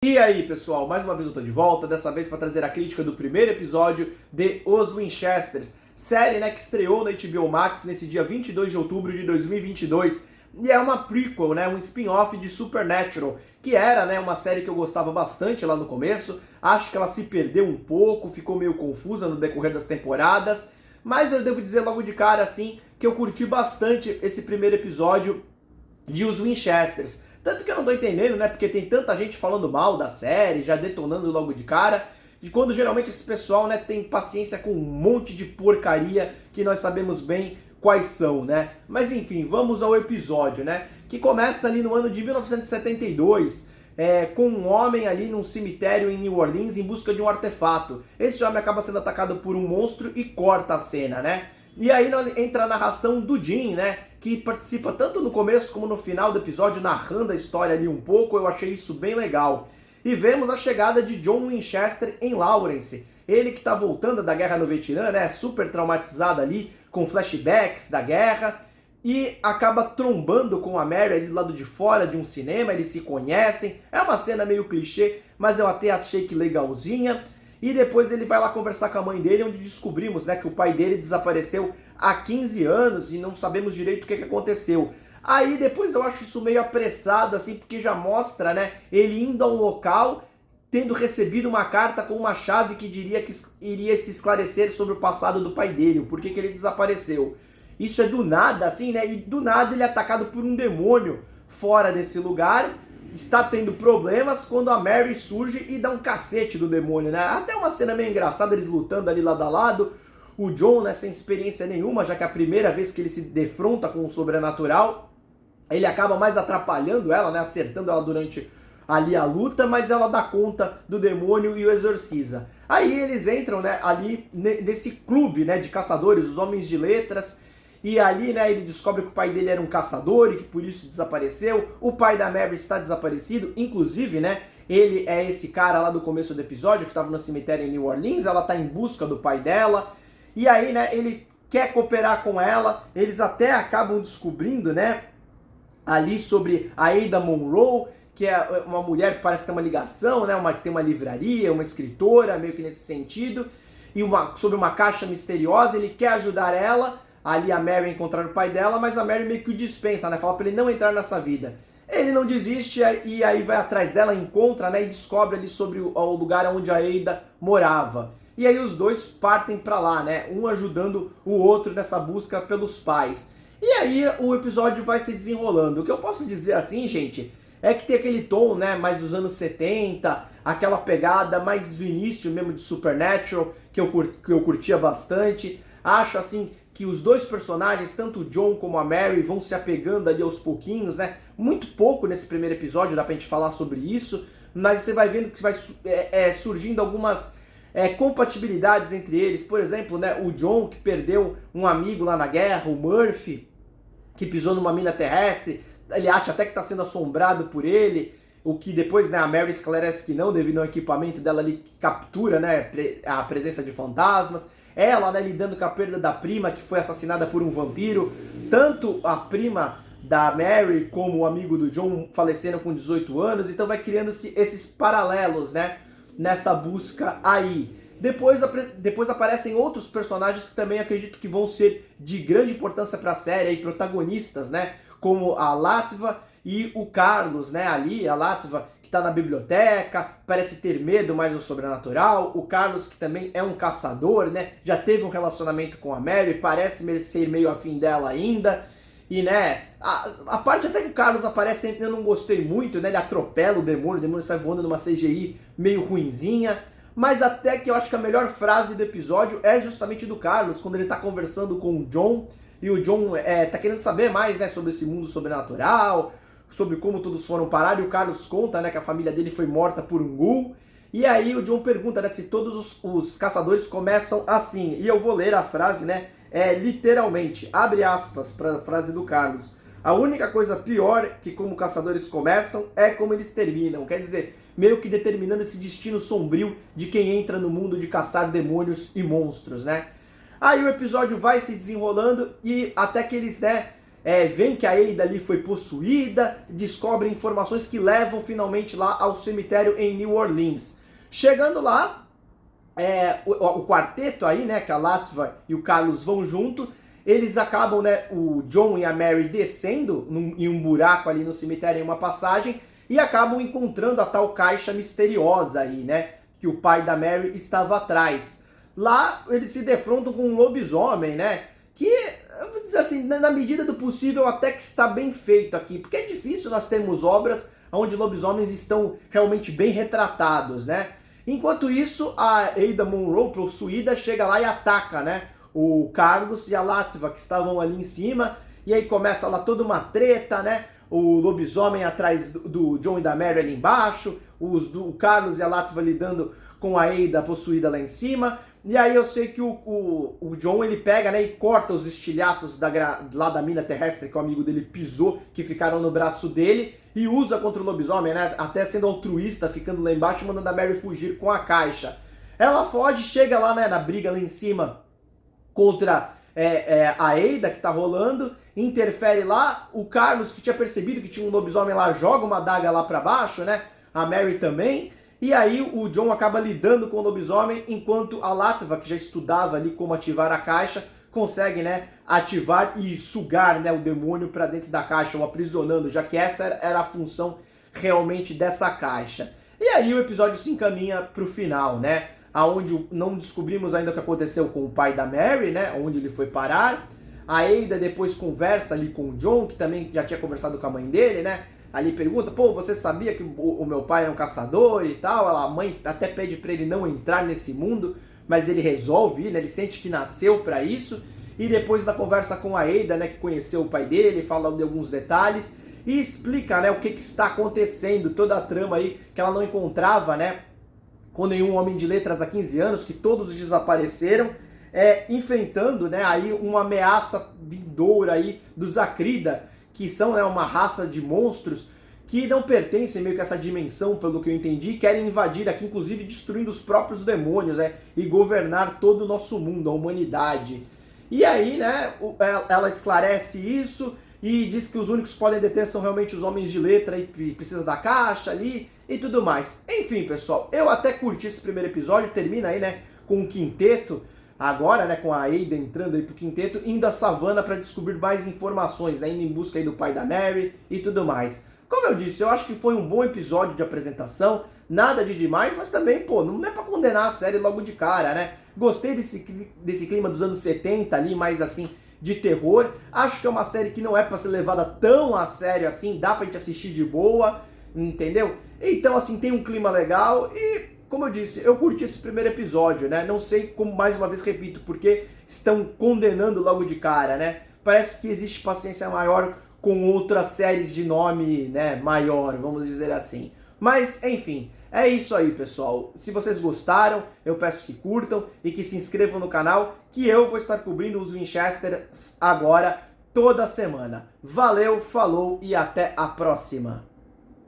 E aí, pessoal, mais uma vez eu tô de volta, dessa vez para trazer a crítica do primeiro episódio de Os Winchesters, série, que estreou na HBO Max nesse dia 22 de outubro de 2022, e é uma prequel, um spin-off de Supernatural, que era, uma série que eu gostava bastante lá no começo. Acho que ela se perdeu um pouco, ficou meio confusa no decorrer das temporadas, mas eu devo dizer logo de cara, assim, que eu curti bastante esse primeiro episódio de Os Winchesters. Tanto que eu não tô entendendo, porque tem tanta gente falando mal da série, já detonando logo de cara, e quando geralmente esse pessoal, tem paciência com um monte de porcaria que nós sabemos bem quais são, Mas enfim, vamos ao episódio, que começa ali no ano de 1972, com um homem ali num cemitério em New Orleans em busca de um artefato. Esse homem acaba sendo atacado por um monstro e corta a cena, E aí entra a narração do Jim, que participa tanto no começo como no final do episódio, narrando a história ali um pouco. Eu achei isso bem legal. E vemos a chegada de John Winchester em Lawrence. Ele que tá voltando da guerra no Vietnã, super traumatizado ali, com flashbacks da guerra, e acaba trombando com a Mary ali do lado de fora de um cinema. Eles se conhecem. É uma cena meio clichê, mas eu até achei que legalzinha. E depois ele vai lá conversar com a mãe dele, onde descobrimos, que o pai dele desapareceu há 15 anos e não sabemos direito o que aconteceu. Aí depois eu acho isso meio apressado, assim, porque já mostra, ele indo a um local, tendo recebido uma carta com uma chave que diria que iria se esclarecer sobre o passado do pai dele, o porquê que ele desapareceu. Isso é do nada, assim, E do nada ele é atacado por um demônio fora desse lugar. Está tendo problemas quando a Mary surge e dá um cacete do demônio, Até uma cena meio engraçada, eles lutando ali lado a lado. O John, sem experiência nenhuma, já que é a primeira vez que ele se defronta com o sobrenatural, ele acaba mais atrapalhando ela, acertando ela durante ali a luta, mas ela dá conta do demônio e o exorciza. Aí eles entram, ali nesse clube, de caçadores, os Homens de Letras. E ali, ele descobre que o pai dele era um caçador e que por isso desapareceu. O pai da Mary está desaparecido, inclusive, ele é esse cara lá do começo do episódio que estava no cemitério em New Orleans. Ela está em busca do pai dela. E aí, ele quer cooperar com ela. Eles até acabam descobrindo, ali sobre a Ada Monroe, que é uma mulher que parece ter uma ligação, que tem uma livraria, uma escritora, meio que nesse sentido. E sobre uma caixa misteriosa, ele quer ajudar ela, ali a Mary, a encontrar o pai dela, mas a Mary meio que o dispensa, Fala pra ele não entrar nessa vida. Ele não desiste e aí vai atrás dela, encontra, e descobre ali sobre o lugar onde a Ada morava. E aí os dois partem pra lá, Um ajudando o outro nessa busca pelos pais. E aí o episódio vai se desenrolando. O que eu posso dizer assim, gente, é que tem aquele tom, mais dos anos 70, aquela pegada mais do início mesmo de Supernatural, que eu curtia bastante. Acho, assim, que os dois personagens, tanto o John como a Mary, vão se apegando ali aos pouquinhos, Muito pouco nesse primeiro episódio, dá pra gente falar sobre isso, mas você vai vendo que vai surgindo algumas compatibilidades entre eles. Por exemplo, o John, que perdeu um amigo lá na guerra, o Murphy, que pisou numa mina terrestre, ele acha até que está sendo assombrado por ele, o que depois, a Mary esclarece que não, devido ao equipamento dela ali, que captura, a presença de fantasmas. Ela, lidando com a perda da prima, que foi assassinada por um vampiro. Tanto a prima da Mary como o amigo do John faleceram com 18 anos, então vai criando-se esses paralelos, nessa busca aí. Depois aparecem outros personagens que também acredito que vão ser de grande importância para a série, e protagonistas, como a Latva e o Carlos, Ali, a Latva que está na biblioteca, parece ter medo mais do sobrenatural. O Carlos, que também é um caçador, já teve um relacionamento com a Mary, parece ser meio afim dela ainda. E, a parte até que o Carlos aparece, eu não gostei muito, Ele atropela o demônio sai voando numa CGI meio ruinzinha. Mas até que eu acho que a melhor frase do episódio é justamente do Carlos, quando ele tá conversando com o John, e o John tá querendo saber mais, sobre esse mundo sobrenatural, sobre como todos foram parar, e o Carlos conta, que a família dele foi morta por um ghoul. E aí o John pergunta, se todos os caçadores começam assim. E eu vou ler a frase, literalmente, abre aspas pra frase do Carlos. A única coisa pior que como caçadores começam é como eles terminam. Quer dizer, meio que determinando esse destino sombrio de quem entra no mundo de caçar demônios e monstros, Aí o episódio vai se desenrolando e até que eles, veem que a Ada ali foi possuída, descobrem informações que levam finalmente lá ao cemitério em New Orleans. Chegando lá, o quarteto aí, né, que a Latva e o Carlos vão junto, eles acabam, né, o John e a Mary descendo em um buraco ali no cemitério, em uma passagem, e acabam encontrando a tal caixa misteriosa aí, né, que o pai da Mary estava atrás. Lá eles se defrontam com um lobisomem, né, que, eu vou dizer assim, na medida do possível até que está bem feito aqui, porque é difícil nós termos obras onde lobisomens estão realmente bem retratados, né. Enquanto isso, a Ada Monroe, possuída, chega lá e ataca, né, o Carlos e a Latva, que estavam ali em cima, e aí começa lá toda uma treta, né, o lobisomem atrás do John e da Mary ali embaixo, o Carlos e a Latva lidando com a Ada possuída lá em cima, e aí eu sei que o John, ele pega, né, e corta os estilhaços lá da mina terrestre que o amigo dele pisou, que ficaram no braço dele, e usa contra o lobisomem, né, até sendo altruísta, ficando lá embaixo e mandando a Mary fugir com a caixa. Ela foge, chega lá, né, na briga lá em cima contra a Ada que tá rolando, interfere lá, o Carlos, que tinha percebido que tinha um lobisomem lá, joga uma adaga lá pra baixo, né, a Mary também, e aí o John acaba lidando com o lobisomem, enquanto a Latva, que já estudava ali como ativar a caixa, consegue, né, ativar e sugar, né, o demônio para dentro da caixa, o aprisionando, já que essa era a função realmente dessa caixa. E aí o episódio se encaminha pro final, né, aonde não descobrimos ainda o que aconteceu com o pai da Mary, né, onde ele foi parar. A Ada depois conversa ali com o John, que também já tinha conversado com a mãe dele, né, ali pergunta, pô, você sabia que o meu pai é um caçador e tal? A mãe até pede pra ele não entrar nesse mundo, mas ele resolve ir, né? Ele sente que nasceu pra isso. E depois da conversa com a Ada, né, que conheceu o pai dele, fala de alguns detalhes e explica, né, o que está acontecendo, toda a trama aí que ela não encontrava, né, com nenhum homem de letras há 15 anos, que todos desapareceram, enfrentando, né, aí uma ameaça vindoura aí dos Acrida, que são, né, uma raça de monstros que não pertencem meio que a essa dimensão, pelo que eu entendi, e querem invadir aqui, inclusive destruindo os próprios demônios, né, e governar todo o nosso mundo, a humanidade. E aí, né, ela esclarece isso e diz que os únicos que podem deter são realmente os homens de letra e precisa da caixa ali e tudo mais. Enfim, pessoal, eu até curti esse primeiro episódio, termina aí, né, com o quinteto, agora, né, com a Ada entrando aí pro quinteto, indo à savana para descobrir mais informações, né, indo em busca aí do pai da Mary e tudo mais. Como eu disse, eu acho que foi um bom episódio de apresentação, nada de demais, mas também, pô, não é pra condenar a série logo de cara, né? Gostei desse clima dos anos 70 ali, mais assim, de terror. Acho que é uma série que não é pra ser levada tão a sério assim, dá pra gente assistir de boa, entendeu? Então, assim, tem um clima legal e, como eu disse, eu curti esse primeiro episódio, né? Não sei como, mais uma vez repito, porque estão condenando logo de cara, né? Parece que existe paciência maior com outras séries de nome, né, maior, vamos dizer assim. Mas, enfim, é isso aí, pessoal. Se vocês gostaram, eu peço que curtam e que se inscrevam no canal, que eu vou estar cobrindo os Winchesters agora, toda semana. Valeu, falou e até a próxima!